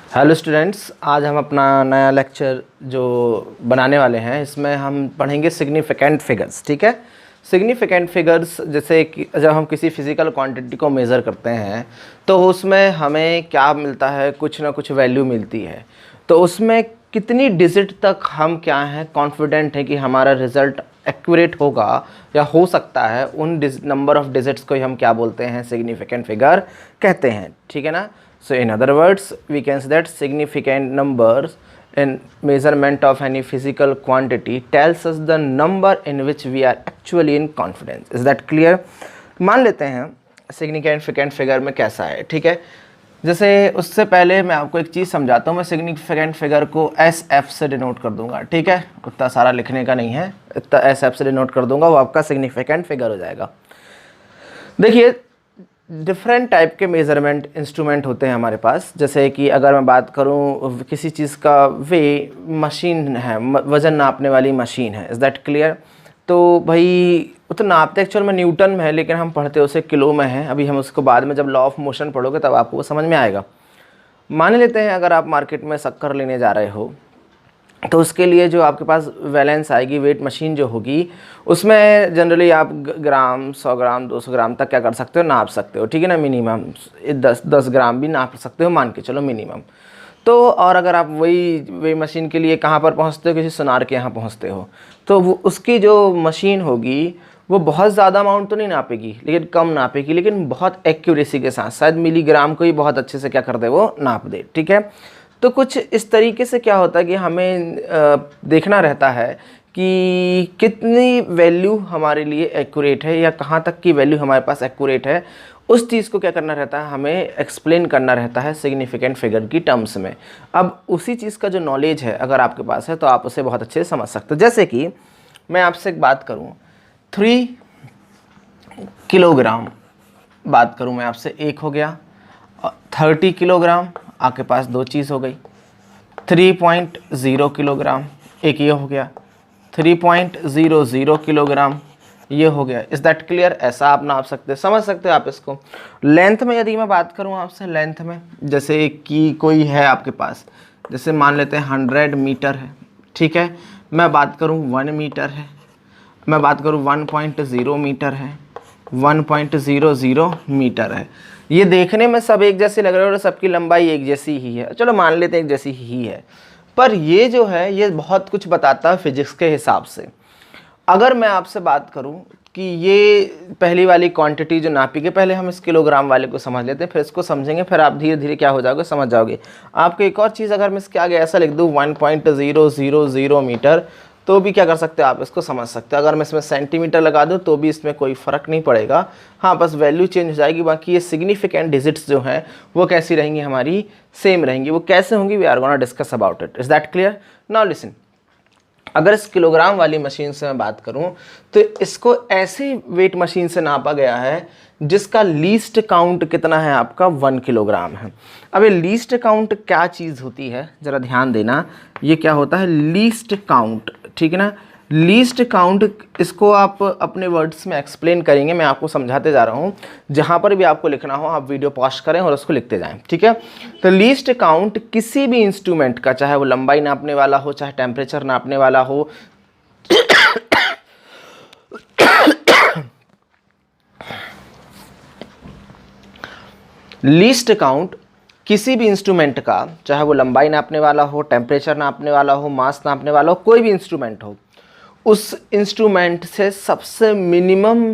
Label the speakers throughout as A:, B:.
A: Hello students, आज हम अपना नया लेक्चर जो बनाने वाले हैं इसमें हम पढ़ेंगे सिग्निफिकेंट फिगर्स। ठीक है, सिग्निफिकेंट फिगर्स जैसे कि जब हम किसी फिज़िकल क्वांटिटी को मेज़र करते हैं तो उसमें हमें क्या मिलता है, कुछ ना कुछ वैल्यू मिलती है। तो उसमें कितनी डिजिट तक हम क्या हैं कॉन्फिडेंट हैं कि हमारा रिज़ल्ट एक्यूरेट होगा या हो सकता है, उन नंबर ऑफ डिजिट्स को ही हम क्या बोलते हैं, सिग्निफिकेंट फिगर कहते हैं। ठीक है ना। So in other words, we can say that significant numbers in measurement of any physical quantity tells us the number in which we are actually in confidence. Is that clear? मान लेते हैं significant figure में कैसा है। ठीक है, जैसे उससे पहले मैं आपको एक चीज़ समझाता हूँ। मैं significant figure को SF से डिनोट कर दूंगा। ठीक है, उतना सारा लिखने का नहीं है, इतना SF से डिनोट कर दूंगा, वो आपका significant figure हो जाएगा। देखिए, डिफरेंट टाइप के मेज़रमेंट इंस्ट्रूमेंट होते हैं हमारे पास। जैसे कि अगर मैं बात करूं किसी चीज़ का वे मशीन है, वज़न नापने वाली मशीन है। Is that clear? तो भाई तो नापते एक्चुअल में न्यूटन में है, लेकिन हम पढ़ते उसे किलो में है। अभी हम उसको बाद में जब लॉ ऑफ मोशन पढ़ोगे तब आपको वो समझ में आएगा। मान लेते हैं अगर आप मार्केट में शक्कर लेने जा रहे हो तो उसके लिए जो आपके पास बैलेंस आएगी, वेट मशीन जो होगी, उसमें जनरली आप ग्राम, 100 ग्राम, 200 ग्राम तक क्या कर सकते हो, नाप सकते हो। ठीक है ना। मिनिमम 10 ग्राम भी नाप सकते हो, मान के चलो मिनिमम। तो और अगर आप वही मशीन के लिए कहाँ पर पहुँचते हो, किसी सुनार के यहाँ पहुँचते हो, तो वो उसकी जो मशीन होगी वो बहुत ज़्यादा अमाउंट तो नहीं नापेगी, लेकिन कम नापेगी, लेकिन बहुत एक्यूरेसी के साथ, शायद मिलीग्राम को ही बहुत अच्छे से क्या कर दे, वो नाप दे। ठीक है, तो कुछ इस तरीके से क्या होता है कि हमें देखना रहता है कि कितनी वैल्यू हमारे लिए एक्यूरेट है या कहाँ तक की वैल्यू हमारे पास एक्यूरेट है। उस चीज़ को क्या करना रहता है, हमें एक्सप्लेन करना रहता है सिग्निफिकेंट फिगर की टर्म्स में। अब उसी चीज़ का जो नॉलेज है अगर आपके पास है तो आप उसे बहुत अच्छे से समझ सकते हो। जैसे कि मैं आपसे एक बात करूँ, 3 किलोग्राम बात करूँ मैं आपसे, एक हो गया। 30 किलोग्राम आपके पास दो चीज़ हो गई। 3.0 किलोग्राम एक ये हो गया। 3.00 किलोग्राम ये हो गया। Is that clear? ऐसा आप नाप सकते हो, समझ सकते हो आप इसको। लेंथ में यदि मैं बात करूँ आपसे, लेंथ में जैसे कि कोई है आपके पास, जैसे मान लेते हैं 100 मीटर है। ठीक है, मैं बात करूँ 1 मीटर है, मैं बात करूँ 1.0 मीटर है, 1.00 मीटर है। ये देखने में सब एक जैसे लग रहे हैं और सबकी लंबाई एक जैसी ही है, चलो मान लेते हैं एक जैसी ही है, पर ये जो है ये बहुत कुछ बताता है फिजिक्स के हिसाब से। अगर मैं आपसे बात करूं कि ये पहली वाली क्वांटिटी जो नापी गई, पहले हम इस किलोग्राम वाले को समझ लेते हैं, फिर इसको समझेंगे, फिर आप धीरे धीरे क्या हो जाओगे, समझ जाओगे। आपको एक और चीज़ अगर मैं इसके आगे ऐसा लिख दूँ 1.000 मीटर, तो भी क्या कर सकते हो आप, इसको समझ सकते हो। अगर मैं इसमें सेंटीमीटर लगा दूं तो भी इसमें कोई फ़र्क नहीं पड़ेगा, हाँ बस वैल्यू चेंज हो जाएगी। बाकी ये सिग्निफिकेंट डिजिट्स जो हैं वो कैसी रहेंगी, हमारी सेम रहेंगी। वो कैसे होंगी, we are gonna discuss about it. Is that clear? Now listen, अगर इस किलोग्राम वाली मशीन से मैं बात करूं तो इसको ऐसी वेट मशीन से नापा गया है जिसका लीस्ट काउंट कितना है, आपका 1 किलोग्राम है। अब ये लीस्ट काउंट क्या चीज़ होती है, ज़रा ध्यान देना। ये क्या होता है, लीस्ट काउंट। ठीक है ना, लीस्ट काउंट, इसको आप अपने वर्ड्स में एक्सप्लेन करेंगे, मैं आपको समझाते जा रहा हूँ। जहाँ पर भी आपको लिखना हो आप वीडियो पॉज करें और उसको लिखते जाएं। ठीक है, तो लीस्ट काउंट किसी भी इंस्ट्रूमेंट का, चाहे वो लंबाई नापने वाला हो, चाहे टेम्परेचर नापने वाला हो, लीस्ट काउंट किसी भी इंस्ट्रूमेंट का, चाहे वो लंबाई नापने वाला हो, टेम्परेचर नापने वाला हो, मास नापने वाला हो, कोई भी इंस्ट्रूमेंट हो, उस इंस्ट्रूमेंट से सबसे मिनिमम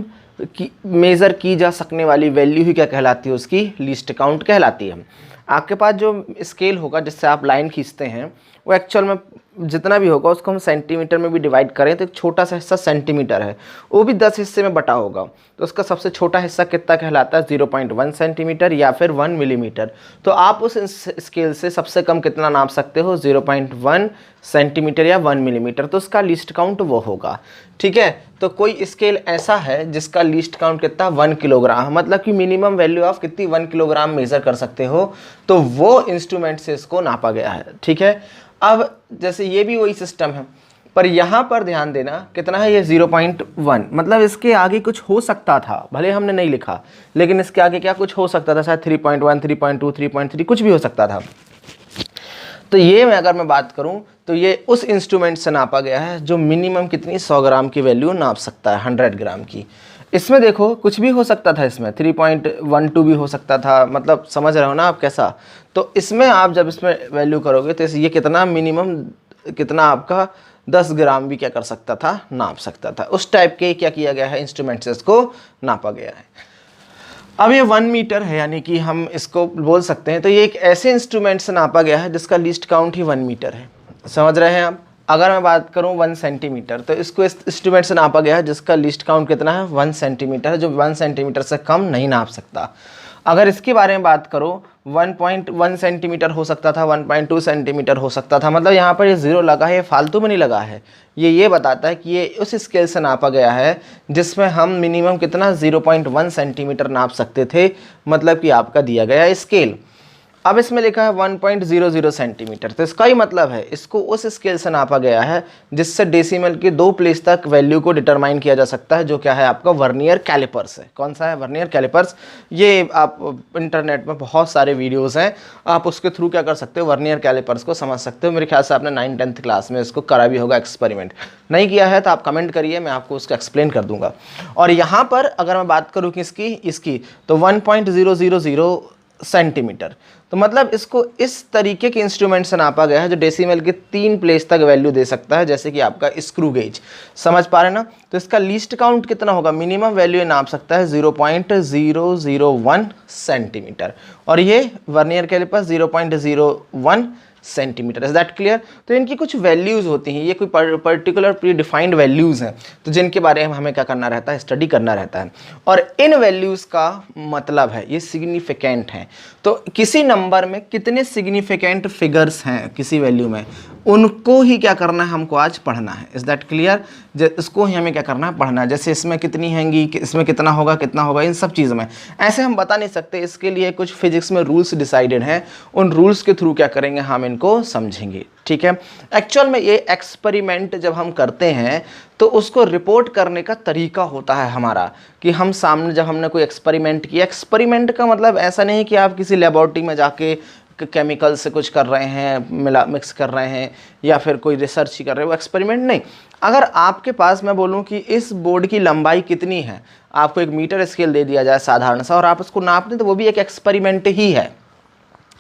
A: की मेज़र की जा सकने वाली वैल्यू ही क्या कहलाती है, उसकी लीस्ट काउंट कहलाती है। आपके पास जो स्केल होगा जिससे आप लाइन खींचते हैं, वो एक्चुअल में जितना भी होगा उसको हम सेंटीमीटर में भी डिवाइड करें तो एक छोटा सा हिस्सा सेंटीमीटर है, वो भी 10 हिस्से में बटा होगा, तो उसका सबसे छोटा हिस्सा कितना कहलाता है, 0.1 सेंटीमीटर या फिर 1 मिलीमीटर। तो आप उस स्केल से सबसे कम कितना नाप सकते हो, 0.1 सेंटीमीटर या 1 मिलीमीटर, तो उसका लीस्ट काउंट वो होगा। ठीक है, तो कोई स्केल ऐसा है जिसका लीस्ट काउंट कितना, 1 किलोग्राम, मतलब कि मिनिमम वैल्यू ऑफ कितनी, 1 किलोग्राम मेज़र कर सकते हो, तो वो इंस्ट्रूमेंट से इसको नापा गया है। ठीक है, अब जैसे ये भी वही सिस्टम है, पर यहाँ पर ध्यान देना कितना है, ये 0.1, मतलब इसके आगे कुछ हो सकता था, भले हमने नहीं लिखा, लेकिन इसके आगे क्या कुछ हो सकता था, शायद 3.1, 3.2, 3.3 कुछ भी हो सकता था। तो ये अगर मैं बात करूं तो ये उस इंस्ट्रूमेंट से नापा गया है जो मिनिमम कितनी 100 ग्राम की वैल्यू नाप सकता है, 100 ग्राम की। इसमें देखो कुछ भी हो सकता था, इसमें 3.12 भी हो सकता था, मतलब समझ रहे हो ना आप कैसा। तो इसमें आप जब इसमें वैल्यू करोगे तो ये कितना मिनिमम कितना आपका 10 ग्राम भी क्या कर सकता था, नाप सकता था। उस टाइप के क्या किया गया है, इंस्ट्रूमेंट से इसको नापा गया है। अब ये 1 मीटर है, यानी कि हम इसको बोल सकते हैं तो ये एक ऐसे इंस्ट्रूमेंट से नापा गया है जिसका लीस्ट काउंट ही 1 मीटर है। समझ रहे हैं आप। अगर मैं बात करूं 1 सेंटीमीटर, तो इसको इस इंस्ट्रूमेंट से नापा गया है जिसका लीस्ट काउंट कितना है, 1 सेंटीमीटर, जो 1 सेंटीमीटर से कम नहीं नाप सकता। अगर इसके बारे में बात करो 1.1 सेंटीमीटर हो सकता था, 1.2 सेंटीमीटर हो सकता था, मतलब यहाँ पर ये ज़ीरो लगा है, ये फालतू में नहीं लगा है। ये बताता है कि ये उस स्केल से नापा गया है जिसमें हम मिनिमम कितना 0.1 सेंटीमीटर नाप सकते थे, मतलब कि आपका दिया गया स्केल। अब इसमें लिखा है 1.00 सेंटीमीटर, तो इसका ही मतलब है इसको उस स्केल से नापा गया है जिससे डेसिमल के 2 प्लेस तक वैल्यू को डिटरमाइन किया जा सकता है, जो क्या है आपका वर्नियर कैलिपर्स है। कौन सा है, वर्नियर कैलिपर्स। ये आप इंटरनेट में बहुत सारे वीडियोस हैं, आप उसके थ्रू क्या कर सकते हो, वर्नियर कैलिपर्स को समझ सकते हो। मेरे ख्याल से आपने 9th-10th क्लास में इसको करा भी होगा एक्सपेरिमेंट, नहीं किया है तो आप कमेंट करिए, मैं आपको उसको एक्सप्लेन कर दूंगा। और यहाँ पर अगर मैं बात करूँ कि इसकी तो 1.000 सेंटीमीटर, तो मतलब इसको इस तरीके के इंस्ट्रूमेंट से नापा गया है जो डेसिमल के 3 प्लेस तक वैल्यू दे सकता है, जैसे कि आपका स्क्रू गेज। समझ पा रहे हैं ना। तो इसका लीस्ट काउंट कितना होगा, मिनिमम वैल्यू नाप सकता है 0.001 सेंटीमीटर, और ये vernier callipers 0.01 centimetre. Is that clear. तो इनकी कुछ वैल्यूज़ होती हैं, ये कोई पर्टिकुलर प्री डिफाइंड वैल्यूज़ हैं, तो जिनके बारे में हमें क्या करना रहता है, स्टडी करना रहता है। और इन वैल्यूज़ का मतलब है ये सिग्निफिकेंट हैं। तो किसी नंबर में कितने सिग्निफिकेंट फिगर्स हैं किसी वैल्यू में, उनको ही क्या करना है, हमको आज पढ़ना है। Is that clear. इसको ही हमें क्या करना है, पढ़ना है। जैसे इसमें कितनी हैंगी, इसमें कितना होगा, इन सब चीज़ों में ऐसे हम बता नहीं सकते। इसके लिए कुछ फिजिक्स में रूल्स डिसाइडेड हैं, उन रूल्स के थ्रू क्या करेंगे, हम इनको समझेंगे। ठीक है। एक्चुअल में ये एक्सपेरिमेंट जब हम करते हैं तो उसको रिपोर्ट करने का तरीका होता है हमारा, कि हम सामने जब हमने कोई एक्सपेरिमेंट किया, एक्सपेरिमेंट का मतलब ऐसा नहीं कि आप किसी लेबोरेटरी में जाके केमिकल से कुछ कर रहे हैं, मिक्स कर रहे हैं, या फिर कोई रिसर्च ही कर रहे हैं, वो एक्सपेरिमेंट नहीं। अगर आपके पास मैं बोलूं कि इस बोर्ड की लंबाई कितनी है, आपको एक मीटर स्केल दे दिया जाए साधारण सा, और आप उसको नाप दें, तो वो भी एक एक्सपेरिमेंट ही है।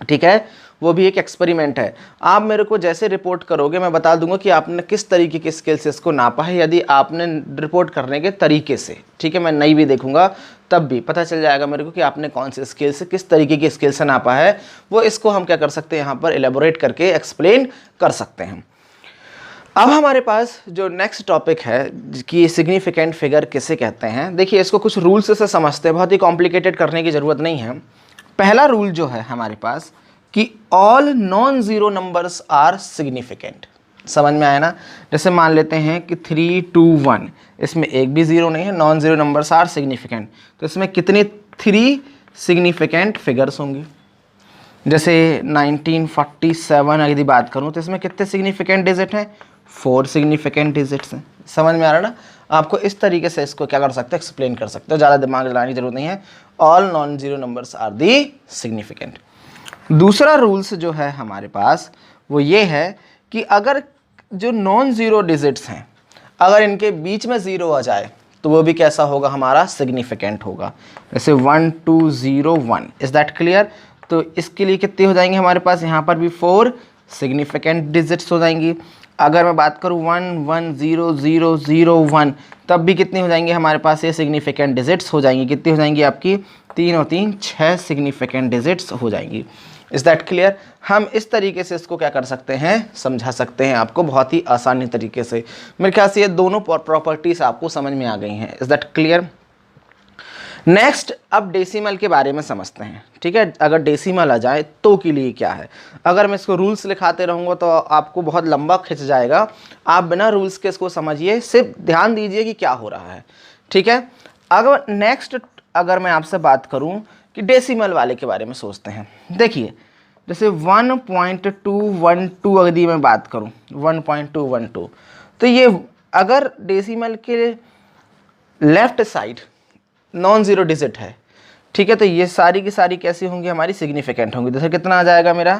A: ठीक है, वो भी एक एक्सपेरिमेंट है। आप मेरे को जैसे रिपोर्ट करोगे, मैं बता दूंगा कि आपने किस तरीके के स्केल से इसको नापा है, यदि आपने रिपोर्ट करने के तरीके से, ठीक है, मैं नहीं भी देखूंगा तब भी पता चल जाएगा मेरे को कि आपने कौन से स्केल से, किस तरीके के स्केल से नापा है। वो इसको हम क्या कर सकते हैं, यहाँ पर एलेबोरेट करके एक्सप्लेन कर सकते हैं। अब हमारे पास जो नेक्स्ट टॉपिक है कि सिग्निफिकेंट फिगर किसे कहते हैं, देखिए इसको कुछ रूल्स से समझते हैं, बहुत ही कॉम्प्लिकेटेड करने की ज़रूरत नहीं है। पहला रूल जो है हमारे पास कि all non zero numbers are significant. समझ में आया ना। जैसे मान लेते हैं कि 3, 2, 1, इसमें एक भी ज़ीरो नहीं है, non zero numbers are significant. तो इसमें कितने 3 सिग्निफिकेंट फिगर्स होंगे। जैसे 1947 यदि बात करूं तो इसमें कितने सिग्निफिकेंट डिजिट हैं, 4 सिग्निफिकेंट डिजिट्स हैं। समझ में आ रहा है ना। आपको इस तरीके से इसको क्या कर सकते हैं, एक्सप्लेन कर सकते हो, ज़्यादा दिमाग लगाने की जरूरत नहीं है। All non zero numbers are the significant. दूसरा रूल्स जो है हमारे पास वो ये है कि अगर जो नॉन ज़ीरो डिजिट्स हैं, अगर इनके बीच में ज़ीरो आ जाए तो वो भी कैसा होगा, हमारा सिग्निफिकेंट होगा। जैसे 1, 2, 0, 1। Is that clear. तो इसके लिए कितने हो जाएंगे हमारे पास, यहाँ पर भी 4 सिग्निफिकेंट डिजिट्स हो जाएंगी। अगर मैं बात करूँ 1, 1, 0, 0, 0, 1, तब भी कितने हो जाएंगे हमारे पास, ये सिग्निफिकेंट डिजिट्स हो जाएंगी। कितनी हो जाएंगी आपकी, 3 और 3 6 सिग्निफिकेंट डिजिट्स हो जाएंगी। Is that clear. हम इस तरीके से इसको क्या कर सकते हैं, समझा सकते हैं आपको बहुत ही आसानी तरीके से। मेरे ख्याल से ये दोनों प्रॉपर्टीज आपको समझ में आ गई हैं। Is that clear. नेक्स्ट अब डेसिमल के बारे में समझते हैं। ठीक है, अगर डेसिमल आ जाए तो के लिए क्या है। अगर मैं इसको रूल्स लिखाते रहूँगा तो आपको बहुत लंबा खिंच जाएगा। आप बिना रूल्स के इसको समझिए, सिर्फ ध्यान दीजिए कि क्या हो रहा है। ठीक है। अगर नेक्स्ट अगर मैं आपसे बात करूँ कि डेसिमल वाले के बारे में सोचते हैं। देखिए जैसे 1.212 यदि मैं बात करूं, 1.212, तो ये अगर डेसिमल के left side non zero digit है, ठीक है, तो ये सारी की सारी कैसी होंगी, हमारी सिग्निफिकेंट होंगी। जैसे कितना आ जाएगा मेरा,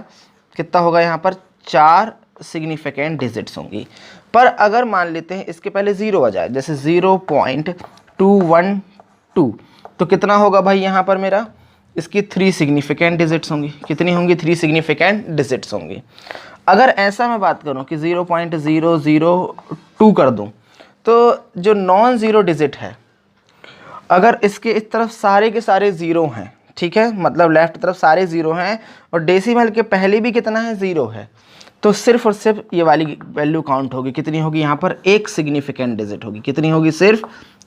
A: कितना होगा यहाँ पर 4 सिग्निफिकेंट डिजिट्स होंगी। पर अगर मान लेते हैं इसके पहले 0 आ जाए, जैसे 0.212, तो कितना होगा भाई यहाँ पर मेरा, इसकी 3 सिग्निफिकेंट डिजिट्स होंगी। कितनी होंगी? 3 सिग्निफिकेंट डिजिट्स होंगी। अगर ऐसा मैं बात करूँ कि 0.002 कर दूँ, तो जो नॉन ज़ीरो डिजिट है, अगर इसके इस तरफ सारे के सारे ज़ीरो हैं, ठीक है, मतलब लेफ्ट तरफ सारे ज़ीरो हैं और डेसिमल के पहले भी कितना है? 0 है, तो सिर्फ और सिर्फ ये वाली वैल्यू काउंट होगी। कितनी होगी यहाँ पर? 1 सिग्निफिकेंट डिजिट होगी। कितनी होगी? सिर्फ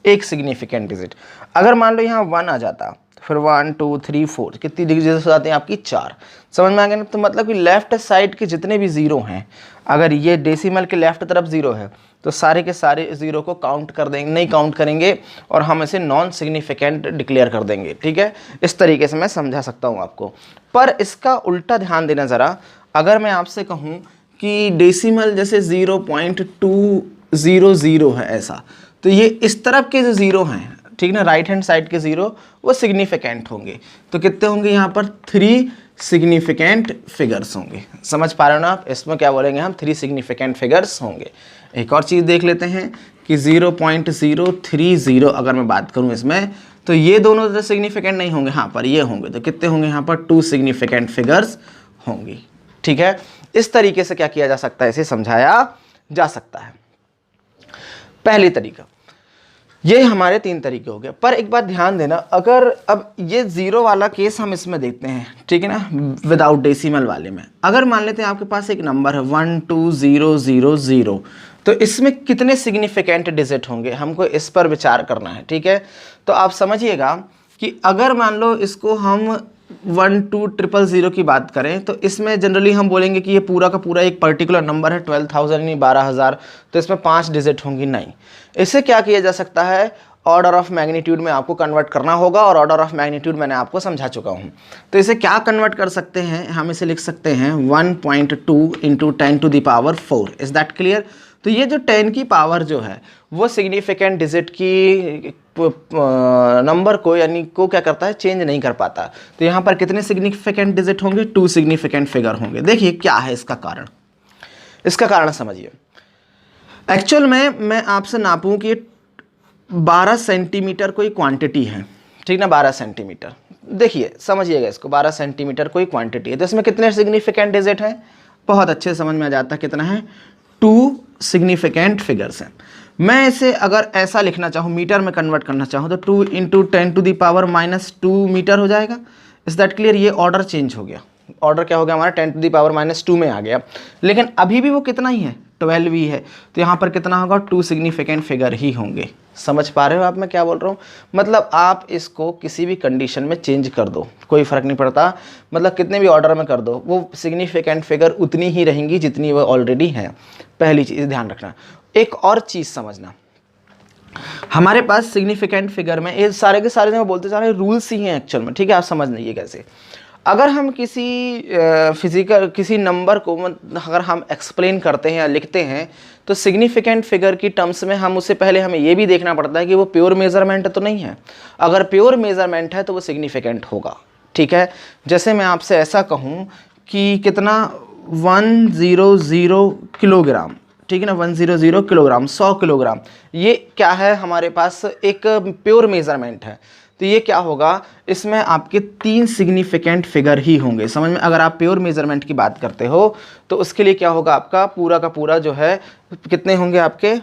A: 1 सिग्निफिकेंट डिजिट। अगर मान लो यहाँ 1 आ जाता, फिर 1 2 3 4, कितनी डिजिट्स हो जाती हैं आपकी? 4। समझ में आ गया ना? तो मतलब कि लेफ्ट साइड के जितने भी ज़ीरो हैं, अगर ये डेसिमल के लेफ्ट तरफ 0 है तो सारे के सारे ज़ीरो को काउंट कर देंगे, नहीं काउंट करेंगे और हम इसे नॉन सिग्निफिकेंट डिक्लेयर कर देंगे। ठीक है, इस तरीके से मैं समझा सकता हूँ आपको। पर इसका उल्टा ध्यान देना ज़रा। अगर मैं आपसे कहूँ कि डेसिमल जैसे 0.200 है ऐसा, तो ये इस तरफ के जो ज़ीरो हैं, ठीक ना, राइट हैंड साइड के ज़ीरो, वो सिग्निफिकेंट होंगे। तो कितने होंगे यहाँ पर? 3 सिग्निफिकेंट फिगर्स होंगे। समझ पा रहे हो ना आप? इसमें क्या बोलेंगे हम? 3 सिग्निफिकेंट फिगर्स होंगे। एक और चीज़ देख लेते हैं कि 0.030 अगर मैं बात करूँ इसमें, तो ये दोनों तो सिग्निफिकेंट नहीं होंगे, हाँ पर ये होंगे। तो कितने होंगे यहाँ पर? 2 सिग्निफिकेंट फिगर्स होंगी। ठीक है, इस तरीके से क्या किया जा सकता है? इसे समझाया जा सकता है। पहली तरीका, ये हमारे 3 तरीके हो गए। पर एक बात ध्यान देना, अगर अब ये 0 वाला केस हम इसमें देखते हैं, ठीक है ना, विदाउट डेसिमल वाले में, अगर मान लेते हैं आपके पास एक नंबर है 12000, तो इसमें कितने सिग्निफिकेंट डिजिट होंगे? हमको इस पर विचार करना है। ठीक है, तो आप समझिएगा कि अगर मान लो इसको हम 12000 की बात करें, तो इसमें जनरली हम बोलेंगे कि ये पूरा का पूरा एक पर्टिकुलर नंबर है, 12,000 यानी 12,000, तो इसमें 5 डिजिट होंगी। नहीं, इसे क्या किया जा सकता है? ऑर्डर ऑफ मैग्नीट्यूड में आपको कन्वर्ट करना होगा, और ऑर्डर ऑफ मैग्नीट्यूड मैंने आपको समझा चुका हूँ। तो इसे क्या कन्वर्ट कर सकते हैं? हम इसे लिख सकते हैं 1.2 × 10⁴। Is that clear? तो ये जो 10 की पावर जो है वो सिग्निफिकेंट डिजिट की नंबर को, यानी को क्या करता है? चेंज नहीं कर पाता। तो यहाँ पर कितने सिग्निफिकेंट डिजिट होंगे? 2 सिग्निफिकेंट फिगर होंगे। देखिए क्या है इसका कारण, इसका कारण समझिए। एक्चुअल में मैं आपसे नापूं कि 12 सेंटीमीटर कोई क्वांटिटी है, ठीक ना, 12 सेंटीमीटर। देखिए समझिएगा इसको, 12 सेंटीमीटर कोई क्वांटिटी है, तो इसमें कितने सिग्निफिकेंट डिजिट हैं? बहुत अच्छे से समझ में आ जाता है कितना है? 2 सिग्निफिकेंट फिगर्स हैं। मैं इसे अगर ऐसा लिखना चाहूँ, मीटर में कन्वर्ट करना चाहूँ, तो 2 × 10⁻² मीटर हो जाएगा। Is that clear? ये ऑर्डर चेंज हो गया, ऑर्डर क्या हो गया हमारा? 10⁻² में आ गया। लेकिन अभी भी वो कितना ही है? 12 ही है। तो यहाँ पर कितना होगा? 2 सिग्निफिकेंट फिगर ही होंगे। समझ पा रहे हो आप मैं क्या बोल रहा हूँ? मतलब आप इसको किसी भी कंडीशन में चेंज कर दो, कोई फ़र्क नहीं पड़ता, मतलब कितने भी ऑर्डर में कर दो, वो सिग्निफिकेंट फिगर उतनी ही रहेंगी जितनी वो ऑलरेडी हैं। पहली चीज़ ध्यान रखना। एक और चीज़ समझना, हमारे पास सिग्निफिकेंट फिगर में ये सारे के सारे जो मैं बोलते जा रहे रूल्स ही हैं एक्चुअल में। ठीक है, आप समझ लीजिए कैसे। अगर हम किसी फिजिकल किसी नंबर को अगर हम एक्सप्लेन करते हैं या लिखते हैं, तो सिग्निफिकेंट फिगर की टर्म्स में हम उससे पहले हमें ये भी देखना पड़ता है कि वो प्योर मेजरमेंट तो नहीं है। अगर प्योर मेजरमेंट है तो वो सिग्निफिकेंट होगा। ठीक है, जैसे मैं आपसे ऐसा कहूँ कि कितना 100 किलोग्राम, ठीक है ना, 100 किलोग्राम, 100 किलोग्राम, ये क्या है? हमारे पास एक प्योर मेजरमेंट है। तो ये क्या होगा? इसमें आपके 3 सिग्निफिकेंट फिगर ही होंगे। समझ में? अगर आप प्योर मेजरमेंट की बात करते हो तो उसके लिए क्या होगा? आपका पूरा का पूरा जो है कितने होंगे? आपके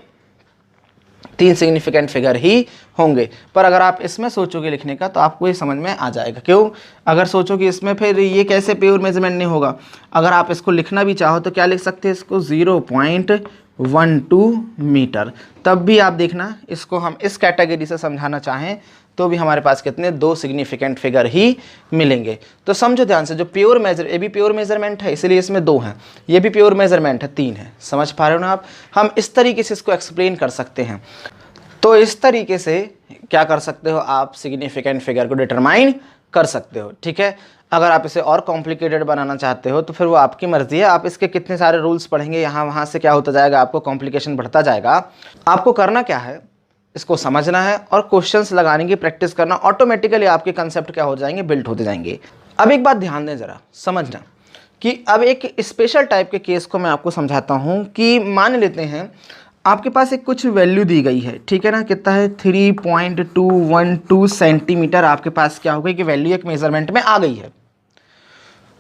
A: 3 सिग्निफिकेंट फिगर ही होंगे। पर अगर आप इसमें सोचोगे लिखने का तो आपको ये समझ में आ जाएगा। क्यों? अगर सोचो कि इसमें फिर ये कैसे प्योर मेजरमेंट नहीं होगा, अगर आप इसको लिखना भी चाहो तो क्या लिख सकते हैं? इसको 0.12 मीटर। तब भी आप देखना, इसको हम इस कैटेगरी से समझाना चाहें तो भी हमारे पास कितने? 2 सिग्निफिकेंट फिगर ही मिलेंगे। तो समझो ध्यान से, जो प्योर मेजर, ये भी प्योर मेजरमेंट है इसलिए इसमें 2 हैं, ये भी प्योर मेजरमेंट है 3 है। समझ पा रहे हो ना आप? हम इस तरीके से इसको एक्सप्लेन कर सकते हैं। तो इस तरीके से क्या कर सकते हो आप? सिग्निफिकेंट फिगर को डिटरमाइन कर सकते हो। ठीक है, अगर आप इसे और कॉम्प्लिकेटेड बनाना चाहते हो तो फिर वो आपकी मर्जी है। आप इसके कितने सारे रूल्स पढ़ेंगे, यहाँ वहाँ से क्या होता जाएगा, आपको कॉम्प्लिकेशन बढ़ता जाएगा। आपको करना क्या है? इसको समझना है और क्वेश्चंस लगाने की प्रैक्टिस करना। ऑटोमेटिकली आपके कंसेप्ट क्या हो जाएंगे? बिल्ट होते जाएंगे। अब एक बात ध्यान दें ज़रा, समझना कि अब एक स्पेशल टाइप के केस को मैं आपको समझाता हूँ कि मान लेते हैं आपके पास एक कुछ वैल्यू दी गई है, ठीक है ना, कितना है 3.212 सेंटीमीटर आपके पास क्या हो गई कि वैल्यू एक मेजरमेंट में आ गई है।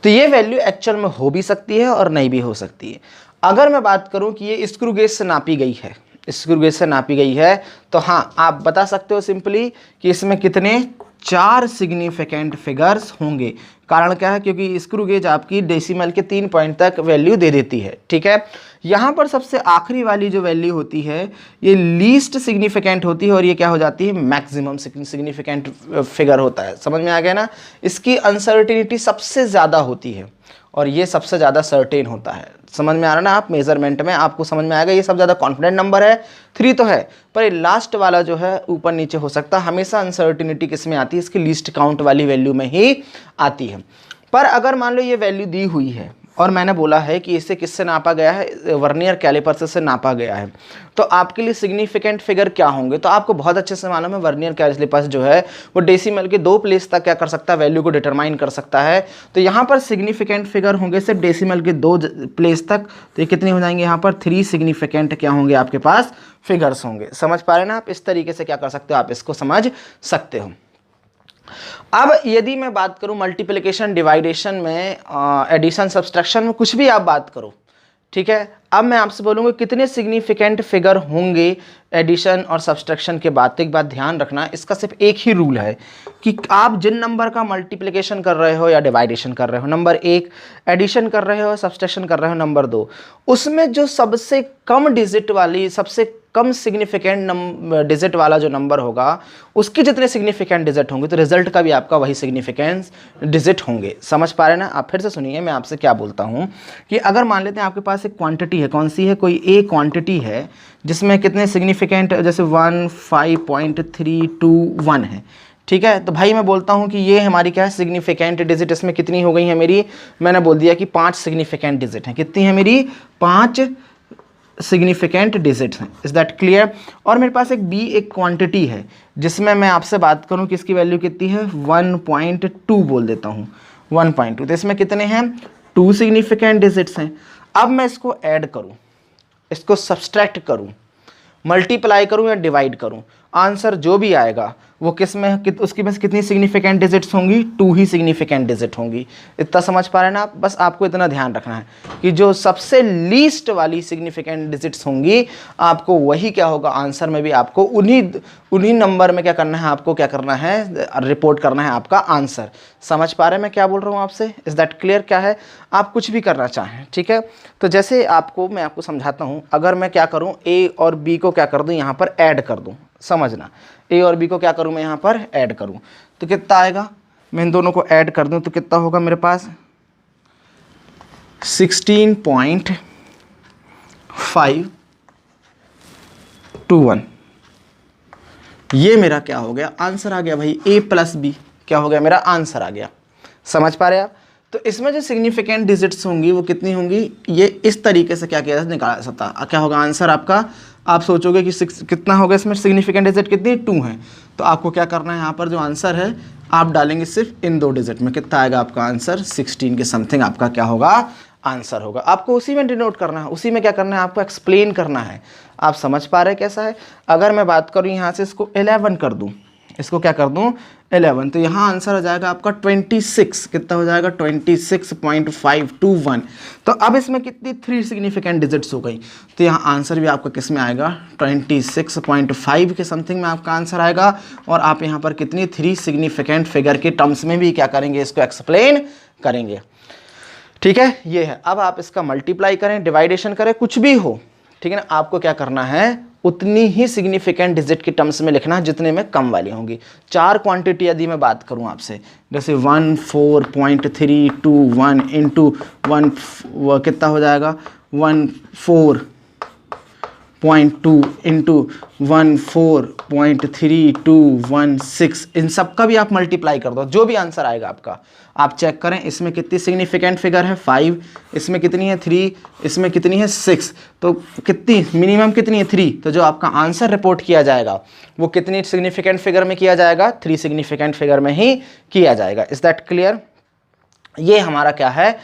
A: तो ये वैल्यू एक्चुअल में हो भी सकती है और नहीं भी हो सकती है। अगर मैं बात करूं कि ये स्क्रू गेज से नापी गई है, स्क्रू गेज से नापी गई है, तो हाँ आप बता सकते हो सिंपली कि इसमें कितने 4 सिग्निफिकेंट फिगर्स होंगे। कारण क्या है, क्योंकि स्क्रू गेज आपकी डेसिमल के 3 पॉइंट तक वैल्यू दे देती है, ठीक है। यहाँ पर सबसे आखिरी वाली जो वैल्यू होती है ये लीस्ट सिग्निफिकेंट होती है और ये क्या हो जाती है, मैक्सिमम सिग्निफिकेंट फिगर होता है। समझ में आ गया ना, इसकी अनसर्टेनिटी सबसे ज़्यादा होती है और ये सबसे ज़्यादा सर्टेन होता है। समझ में आ रहा ना, आप मेजरमेंट में आपको समझ में आएगा ये सबसे ज़्यादा कॉन्फिडेंट नंबर है 3 तो है, पर ये लास्ट वाला जो है ऊपर नीचे हो सकता है। हमेशा अनसर्टेनिटी किस में आती है, इसकी लीस्ट काउंट वाली वैल्यू में ही आती है। पर अगर मान लो ये वैल्यू दी हुई है और मैंने बोला है कि इसे किससे नापा गया है, वर्नियर कैलिपर से नापा गया है, तो आपके लिए सिग्निफिकेंट फिगर क्या होंगे। तो आपको बहुत अच्छे से मालूम है वर्नियर कैलिपर जो है वो डेसिमल के 2 प्लेस तक क्या कर सकता है, वैल्यू को डिटरमाइन कर सकता है। तो यहाँ पर सिग्निफिकेंट फिगर होंगे सिर्फ डेसिमल के 2 प्लेस तक। तो ये कितने हो जाएंगे, यहाँ पर 3 सिग्निफिकेंट क्या होंगे आपके पास फिगर्स होंगे। समझ पा रहे ना आप, इस तरीके से क्या कर सकते हो, आप इसको समझ सकते हो। अब यदि मैं बात करूं मल्टीप्लिकेशन डिवाइडेशन में, एडिशन सब्सट्रैक्शन में, कुछ भी आप बात करो, ठीक है। अब मैं आपसे बोलूँगा कितने सिग्निफिकेंट फिगर होंगे एडिशन और सब्सट्रैक्शन के बाद। तो एक बात ध्यान रखना, इसका सिर्फ एक ही रूल है कि आप जिन नंबर का मल्टीप्लिकेशन कर रहे हो या डिवाइडेशन कर रहे हो, नंबर 1 एडिशन कर रहे हो, सब्सट्रैक्शन कर रहे हो नंबर 2, उसमें जो सबसे कम डिजिट वाली, सबसे कम सिग्निफिकेंट डिजिट वाला जो नंबर होगा उसके जितने सिग्निफिकेंट डिजिट होंगे तो रिजल्ट का भी आपका वही सिग्निफिकेंस डिजिट होंगे। समझ पा रहे ना आप, फिर से सुनिए मैं आपसे क्या बोलता हूँ कि अगर मान लेते हैं आपके पास एक क्वांटिटी है, कौन सी है, कोई ए क्वांटिटी है जिसमें कितने सिग्निफिकेंट, जैसे 15.321 है, ठीक है। तो भाई मैं बोलता हूँ कि ये हमारी क्या है सिग्निफिकेंट डिजिट, इसमें कितनी हो गई है मेरी, मैंने बोल दिया कि 5 सिग्निफिकेंट डिजिट हैं। कितनी है मेरी, 5 सिग्निफिकेंट डिजिट्स हैं। Is that clear. और मेरे पास एक बी एक क्वांटिटी है जिसमें मैं आपसे बात करूं कि इसकी वैल्यू कितनी है, 1.2 बोल देता हूं, 1.2। तो इसमें कितने हैं, 2 सिग्निफिकेंट डिजिट्स हैं। अब मैं इसको ऐड करूं, इसको सब्सट्रैक्ट करूं, मल्टीप्लाई करूं या डिवाइड करूं, आंसर जो भी आएगा वो किस में, उसकी बस कितनी सिग्निफिकेंट डिजिट्स होंगी, 2 ही सिग्निफिकेंट डिजिट होंगी। इतना समझ पा रहे हैं ना आप, बस आपको इतना ध्यान रखना है कि जो सबसे लीस्ट वाली सिग्निफिकेंट डिजिट्स होंगी आपको वही क्या होगा, आंसर में भी आपको उन्हीं नंबर में क्या करना है, आपको क्या करना है, रिपोर्ट करना है आपका आंसर। समझ पा रहे हैं मैं क्या बोल रहा हूँ आपसे, इज दैट क्लियर। क्या है, आप कुछ भी करना चाहें, ठीक है। तो जैसे मैं आपको समझाता हूँ, अगर मैं क्या करूँ, ए और बी को क्या कर दूँ, यहाँ पर ऐड कर दूँ, समझना, ए और बी को क्या करूं मैं यहाँ पर ऐड करूं, तो कितना आएगा, मैं इन दोनों को ऐड कर दूं तो कितना होगा मेरे पास 16.521। ये मेरा क्या हो गया, आंसर आ गया भाई, ए प्लस बी क्या हो गया, मेरा आंसर आ गया। समझ पा रहे आप। तो इसमें जो सिग्निफिकेंट डिजिट्स होंगी वो कितनी होंगी, ये इस तरीके से क्या किया जा निकाला जा सकता है। क्या होगा आंसर आपका, आप सोचोगे कि कितना होगा, इसमें सिग्निफिकेंट डिजिट कितनी, 2 है। तो आपको क्या करना है, यहाँ पर जो आंसर है आप डालेंगे सिर्फ इन 2 डिजिट में, कितना आएगा आपका आंसर, 16 के समथिंग आपका क्या होगा आंसर होगा। आपको उसी में डिनोट करना है, उसी में क्या करना है, आपको एक्सप्लेन करना है। आप समझ पा रहे कैसा है। अगर मैं बात करूँ यहाँ से इसको 11 कर दूँ, इसको क्या कर दूं 11, तो यहाँ आंसर हो जाएगा आपका 26, कितना हो जाएगा 26.521। तो अब इसमें कितनी 3 सिग्निफिकेंट डिजिट्स हो गई, तो यहाँ आंसर भी आपका किस में आएगा 26.5 के समथिंग में आपका आंसर आएगा। और आप यहाँ पर कितनी 3 सिग्निफिकेंट फिगर के टर्म्स में भी क्या करेंगे, इसको एक्सप्लेन करेंगे, ठीक है। ये है, अब आप इसका मल्टीप्लाई करें, डिवाइडेशन करें, कुछ भी हो, ठीक है ना, आपको क्या करना है उतनी ही सिग्निफिकेंट डिजिट के टर्म्स में लिखना है जितने में कम वाली होंगी। 4 क्वांटिटी यदि मैं बात करूं आपसे, जैसे 14.321 इंटू 1 कितना हो जाएगा 14.2 इंटू 14.3216, इन सब का भी आप मल्टीप्लाई कर दो, जो भी आंसर आएगा आपका आप चेक करें। इसमें कितनी सिग्निफिकेंट फिगर है 5, इसमें कितनी है 3, इसमें कितनी है 6, तो कितनी मिनिमम कितनी है 3। तो जो आपका आंसर रिपोर्ट किया जाएगा वो कितनी सिग्निफिकेंट फिगर में किया जाएगा, 3 सिग्निफिकेंट फिगर में ही किया जाएगा। Is that clear. ये हमारा क्या है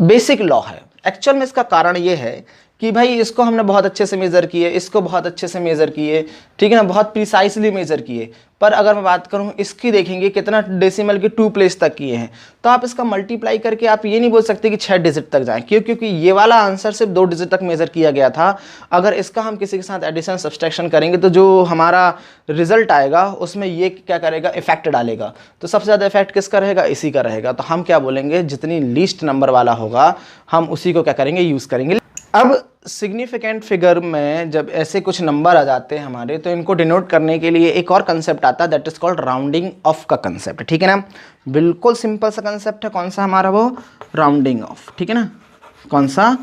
A: बेसिक लॉ है। एक्चुअल में इसका कारण ये है कि भाई इसको हमने बहुत अच्छे से मेज़र किए, इसको बहुत अच्छे से मेज़र किए, ठीक है ना, बहुत प्रिसाइसली मेज़र किए, पर अगर मैं बात करूं इसकी देखेंगे कितना डेसिमल के 2 प्लेस तक किए हैं, तो आप इसका मल्टीप्लाई करके आप ये नहीं बोल सकते कि 6 डिजिट तक जाएं, क्यों? क्योंकि ये वाला आंसर सिर्फ 2 डिजिट तक मेज़र किया गया था। अगर इसका हम किसी के साथ एडिशन सब्सट्रैक्शन करेंगे तो जो हमारा रिजल्ट आएगा उसमें ये क्या करेगा, इफेक्ट डालेगा। तो सबसे ज़्यादा इफेक्ट किसका रहेगा, इसी का रहेगा। तो हम क्या बोलेंगे, जितनी लीस्ट नंबर वाला होगा हम उसी को क्या करेंगे, यूज़ करेंगे। अब सिग्निफिकेंट फिगर में जब ऐसे कुछ नंबर आ जाते हैं हमारे, तो इनको डिनोट करने के लिए एक और कंसेप्ट आता है, that is called rounding off का कंसेप्ट, ठीक है ना। बिल्कुल सिंपल सा कंसेप्ट है, कौन सा हमारा, वो राउंडिंग ऑफ, ठीक है ना। कौन सा,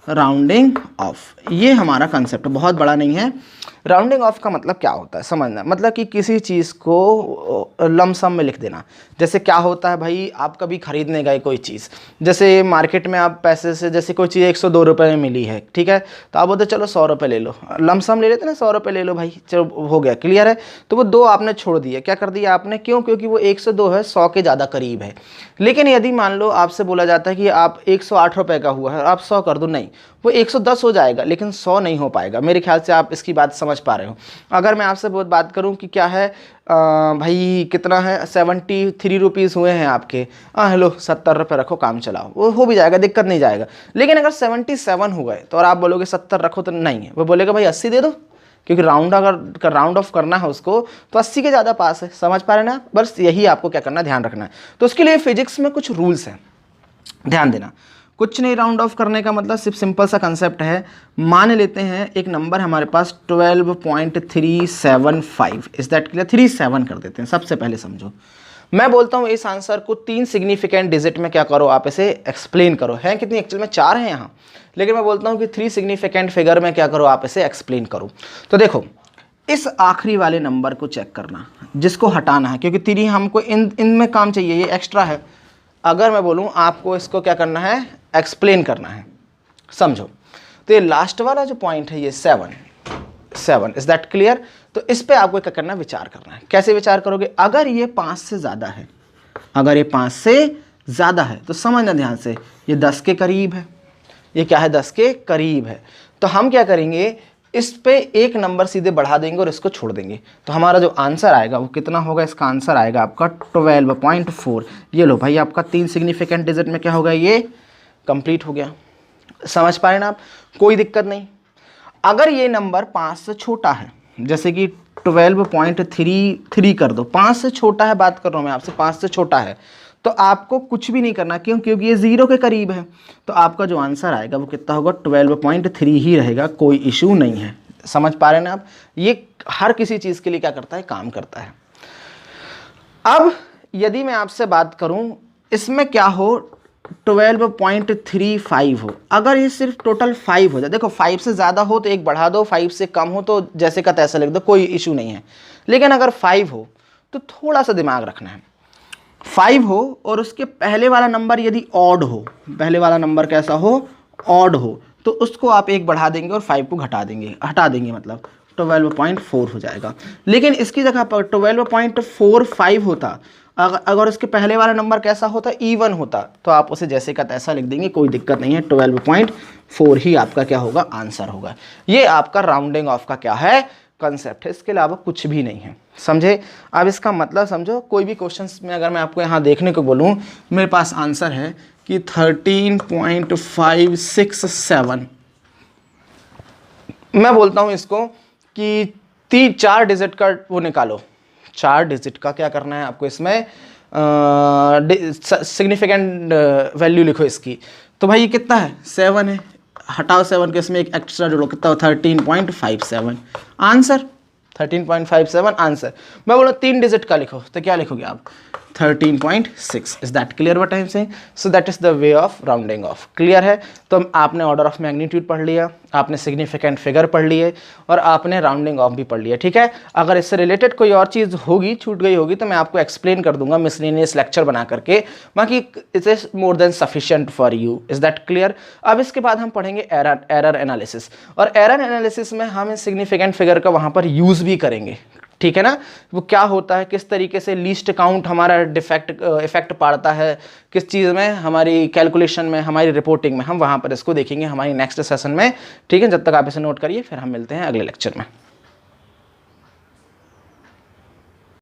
A: राउंडिंग ऑफ, ये हमारा कंसेप्ट बहुत बड़ा नहीं है। राउंडिंग ऑफ का मतलब क्या होता है समझना, मतलब कि किसी चीज़ को लमसम में लिख देना। जैसे क्या होता है भाई, आप कभी खरीदने गए कोई चीज़, जैसे मार्केट में आप पैसे से, जैसे कोई चीज़ 102 रुपये में मिली है, ठीक है, तो आप बोलते चलो 100 रुपये ले लो, लमसम ले लेते ना, 100 रुपये ले लो भाई, चलो हो गया, क्लियर है। तो वो 2 आपने छोड़ दिए, क्या कर दिया आपने, क्यों? क्योंकि वो 102 है, 100 के ज़्यादा करीब है। लेकिन यदि मान लो आपसे बोला जाता है कि आप 108 रुपये का हुआ है, आप 100 कर दो, नहीं, वो 110 हो जाएगा, लेकिन 100 नहीं हो पाएगा। मेरे ख्याल से आप इसकी बात समझ पा रहे हो। अगर मैं आपसे बहुत बात करूं कि क्या है भाई, कितना है, 73 रुपीज़ हुए हैं आपके, हेलो 70 रुपये रखो, काम चलाओ, वो हो भी जाएगा, दिक्कत नहीं जाएगा। लेकिन अगर 77 हो गए तो और आप बोलोगे 70 रखो, तो नहीं है, वो बोलेगा भाई 80 दे दो, क्योंकि अगर राउंड ऑफ करना है उसको तो 80 के ज़्यादा पास है। समझ पा रहे हैं ना, बस यही आपको क्या करना है, ध्यान रखना है। तो उसके लिए फिजिक्स में कुछ रूल्स हैं, ध्यान देना। कुछ नहीं, राउंड ऑफ करने का मतलब सिर्फ सिंपल सा कंसेप्ट है। मान लेते हैं एक नंबर हमारे पास 12.375, इज दैट क्लियर, 37 कर देते हैं। सबसे पहले समझो, मैं बोलता हूँ इस आंसर को 3 सिग्निफिकेंट डिजिट में क्या करो, आप इसे एक्सप्लेन करो। है कितनी, एक्चुअल में 4 हैं यहाँ, लेकिन मैं बोलता हूँ कि 3 सिग्निफिकेंट फिगर में क्या करो, आप इसे एक्सप्लेन करो। तो देखो, इस आखिरी वाले नंबर को चेक करना, जिसको हटाना है, क्योंकि 3 हमको इनमें काम चाहिए, ये एक्स्ट्रा है। अगर मैं बोलूँ आपको इसको क्या करना है, एक्सप्लेन करना है, समझो। तो ये लास्ट वाला जो पॉइंट है, ये 7, इज दैट क्लियर। तो इस पे आपको क्या करना है, विचार करना है। कैसे विचार करोगे, अगर ये 5 से ज़्यादा है, अगर ये 5 से ज़्यादा है तो समझना ध्यान से, ये 10 के करीब है, ये क्या है, 10 के करीब है। तो हम क्या करेंगे, इस पे एक नंबर सीधे बढ़ा देंगे और इसको छोड़ देंगे। तो हमारा जो आंसर आएगा वो कितना होगा, इसका आंसर आएगा आपका 12.4। ये लो भाई, आपका 3 सिग्निफिकेंट डिजिट में क्या होगा, ये कंप्लीट हो गया। समझ पाए ना आप, कोई दिक्कत नहीं। अगर ये नंबर 5 से छोटा है, जैसे कि 12.33 कर दो, 5 से छोटा है, बात कर रहा हूँ मैं आपसे, 5 से छोटा है, तो आपको कुछ भी नहीं करना, क्यों? क्योंकि ये 0 के करीब है। तो आपका जो आंसर आएगा वो कितना होगा, 12.3 ही रहेगा, कोई इशू नहीं है। समझ पा रहे हैं ना आप, ये हर किसी चीज़ के लिए क्या करता है, काम करता है। अब यदि मैं आपसे बात करूं, इसमें क्या हो, 12.35 हो, अगर ये सिर्फ टोटल 5 हो जाए, देखो 5 से ज़्यादा हो तो एक बढ़ा दो, 5 से कम हो तो जैसे का तैसा लिख दो, कोई इशू नहीं है। लेकिन अगर 5 हो तो थोड़ा सा दिमाग रखना है। 5 हो और उसके पहले वाला नंबर यदि ऑड हो, पहले वाला नंबर कैसा हो, ऑड हो, तो उसको आप एक बढ़ा देंगे और 5 को हटा देंगे, मतलब 12.4 हो जाएगा। लेकिन इसकी जगह पर 12.45 होता, अगर उसके पहले वाला नंबर कैसा होता, इवन होता, तो आप उसे जैसे का तैसा लिख देंगे, कोई दिक्कत नहीं है। 12.4 ही आपका क्या होगा, आंसर होगा। ये आपका राउंडिंग ऑफ का क्या है, कंसेप्ट है, इसके अलावा कुछ भी नहीं है। समझे? अब इसका मतलब समझो, कोई भी क्वेश्चंस में अगर मैं आपको यहाँ देखने को बोलूँ, मेरे पास आंसर है कि 13.567, मैं बोलता हूँ इसको कि 4 डिजिट का वो निकालो, 4 डिजिट का क्या करना है आपको, इसमें सिग्निफिकेंट वैल्यू लिखो इसकी। तो भाई ये कितना है, 7 है, हटाओ 7 के, इसमें एक एक्स्ट्रा जोड़ो, कितना हो, 13.57 आंसर, 13.57 आंसर। मैं बोलो 3 डिजिट का लिखो, तो क्या लिखोगे आप, 13.6। Is that clear what I am saying? So that is the way of rounding off. Clear है? तो आपने ऑर्डर ऑफ मैग्नीट्यूड पढ़ लिया, आपने सिग्निफिकेंट फिगर पढ़ लिए और आपने राउंडिंग ऑफ भी पढ़ लिया। ठीक है, अगर इससे रिलेटेड कोई और चीज़ होगी, छूट गई होगी, तो मैं आपको एक्सप्लेन कर दूंगा मिसलेनियस लेक्चर बना करके, बाकी it is more than sufficient for you. Is that clear? अब इसके बाद हम पढ़ेंगे एरर एनालिसिस, और एरर एनालिसिस में हम सिग्निफिकेंट फिगर का वहाँ पर यूज़ भी करेंगे। ठीक है ना। वो क्या होता है, किस तरीके से लीस्ट काउंट हमारा इफेक्ट पड़ता है किस चीज़ में, हमारी कैलकुलेशन में, हमारी रिपोर्टिंग में, हम वहाँ पर इसको देखेंगे हमारी नेक्स्ट सेशन में। ठीक है, जब तक आप इसे नोट करिए, फिर हम मिलते हैं अगले लेक्चर में।